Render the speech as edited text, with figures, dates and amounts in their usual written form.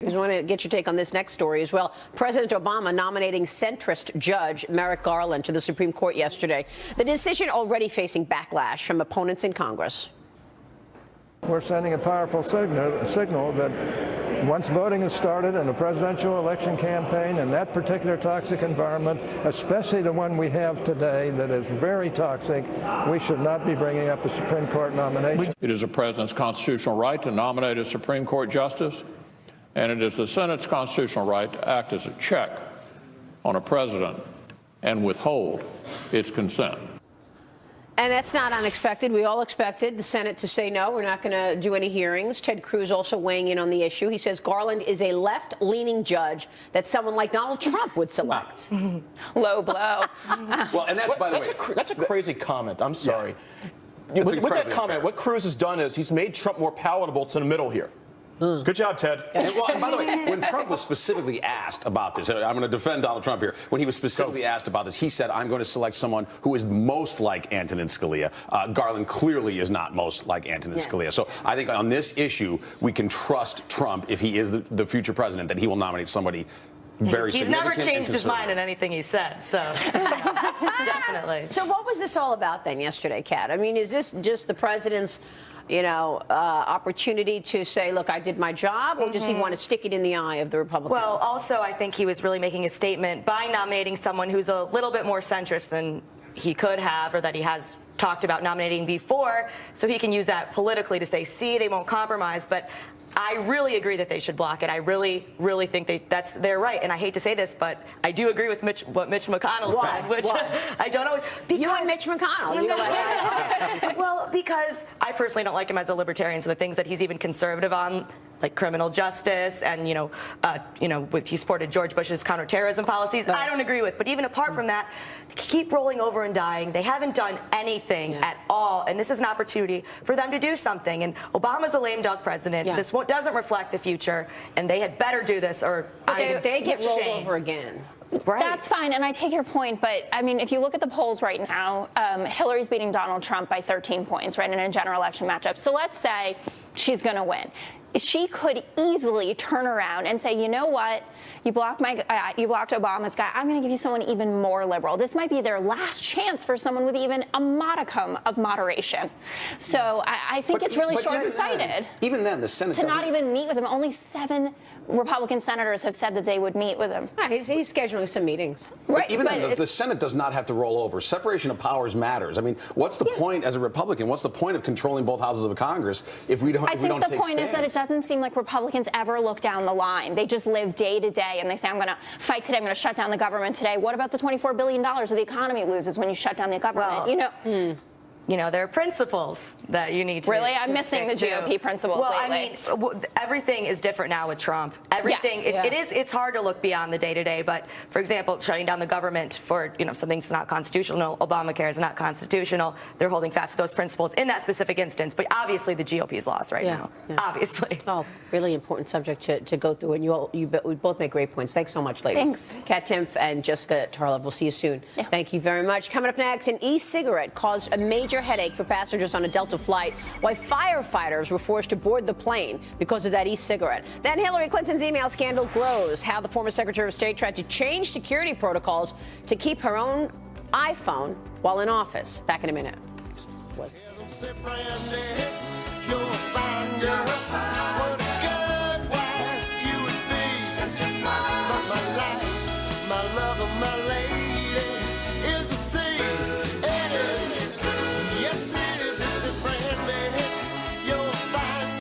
I just want to get your take on this next story as well. President Obama nominating centrist Judge Merrick Garland to the Supreme Court yesterday. The decision already facing backlash from opponents in Congress. We're sending a powerful signal that once voting has started in a presidential election campaign in that particular toxic environment, especially the one we have today that is very toxic, we should not be bringing up a Supreme Court nomination. It is a president's constitutional right to nominate a Supreme Court justice, and it is the Senate's constitutional right to act as a check on a president and withhold its consent. And that's not unexpected. We all expected the Senate to say no, we're not going to do any hearings. Ted Cruz also weighing in on the issue. He says Garland is a left-leaning judge that someone like Donald Trump would select. Low blow. Well, and that's, by the way, that's a crazy comment. I'm sorry. Yeah. With that comment, what Cruz has done is he's made Trump more palatable to the middle here. Good job, Ted. And by the way, when Trump was specifically asked about this, I'm going to defend Donald Trump here. When he was specifically asked about this, he said, I'm going to select someone who is most like Antonin Scalia. Garland clearly is not most like Antonin Scalia. So I think on this issue, we can trust Trump, if he is the future president, that he will nominate somebody very He's significant. never changed his mind in anything he said, so definitely. So what was this all about then yesterday, Kat? I mean, is this just the president's opportunity to say, look, I did my job, or does he want to stick it in the eye of the Republicans? Well, also, I think he was really making a statement by nominating someone who's a little bit more centrist than he could have, or that he has talked about nominating before, so he can use that politically to say, see, they won't compromise. But I really agree that they should block it. I really, really think they're right. And I hate to say this, but I do agree with what Mitch McConnell said, which I don't always. You and Mitch McConnell. You well, because I personally don't like him as a libertarian. So the things that he's even conservative on, like criminal justice, and he supported George Bush's counterterrorism policies, I don't agree with. But even apart from that, they keep rolling over and dying. They haven't done anything at all, and this is an opportunity for them to do something. And Obama's a lame duck president. This doesn't reflect the future, and they had better do this, or they get rolled over again. Right. That's fine, and I take your point, but I mean, if you look at the polls right now, Hillary's beating Donald Trump by 13 points, right, in a general election matchup. So let's say she's going to win. She could easily turn around and say, you know what, you blocked Obama's guy. I'm going to give you someone even more liberal. This might be their last chance for someone with even a modicum of moderation. So I think it's really short-sighted. Even then, the Senate to not even meet with him. Only 7 Republican senators have said that they would meet with him. He's scheduling some meetings. Right. Even then, the Senate does not have to roll over. Separation of powers matters. I mean, what's the point as a Republican? What's the point of controlling both houses of Congress if we don't? I think the point is that it doesn't seem like Republicans ever look down the line. They just live day to day, and they say, I'm going to fight today. I'm going to shut down the government today. What about the $24 billion of the economy loses when you shut down the government? Well, there are principles that you need to. Really? I'm missing the GOP principles lately. I mean, everything is different now with Trump. Everything. It's hard to look beyond the day-to-day. But, for example, shutting down the government for, something that's not constitutional, Obamacare is not constitutional. They're holding fast to those principles in that specific instance. But obviously the GOP's lost right now. Obviously. Oh, really important subject to go through. And you both make great points. Thanks so much, ladies. Thanks. Kat Timpf and Jessica Tarlov. We'll see you soon. Thank you very much. Coming up next, an e-cigarette caused a major headache for passengers on a Delta flight, why firefighters were forced to board the plane because of that e-cigarette. Then Hillary Clinton's email scandal grows, how the former Secretary of State tried to change security protocols to keep her own iPhone while in office. Back in a minute. What?